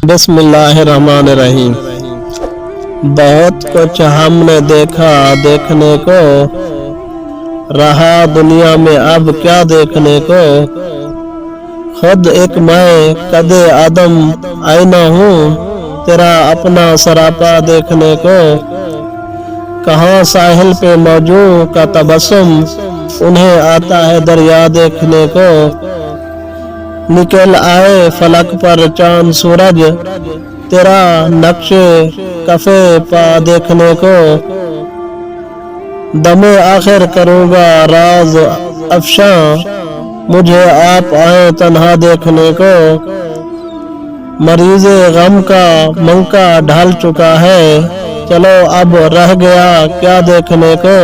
बिस्मिल्लाहिर्रहमानिर्रहीम। बहुत कुछ हमने देखा देखने को, रहा दुनिया में अब क्या देखने को। खुद एक मैं कदे आदम आईना हूँ, तेरा अपना सरापा देखने को। कहाँ साहिल पे मौजूद का तबस्सुम, उन्हें आता है दरिया देखने को। निकल आए फलक पर चांद सूरज, तेरा नक्शे कफे पा देखने को। दमे आखिर करूँगा राज अफशां, मुझे आप आए तन्हा देखने को। मरीज़े गम का मंका ढल चुका है, चलो अब रह गया क्या देखने को।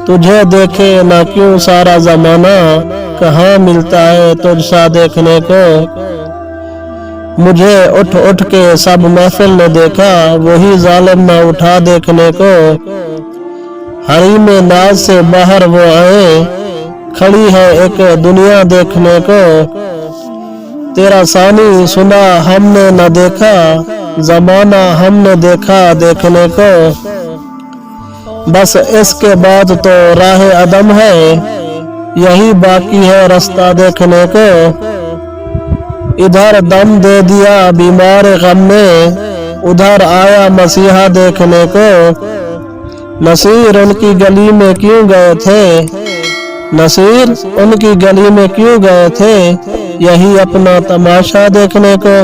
तुझे देखे ना क्यों सारा ज़माना, कहाँ मिलता है तुझसा देखने को। मुझे उठ उठ के सब महफिल ने देखा, वही जालिम न उठा देखने को। हरीम नाज से बाहर वो आए, खड़ी है एक दुनिया देखने को। तेरा सानी सुना हमने न देखा, जमाना हमने देखा देखने को। बस इसके बाद तो राह अदम है, यही बाकी है रास्ता देखने को। इधर दम दे दिया बीमार गम ने, उधर आया मसीहा देखने को। नसीर उनकी गली में क्यों गए थे, नसीर उनकी गली में क्यों गए थे, यही अपना तमाशा देखने को।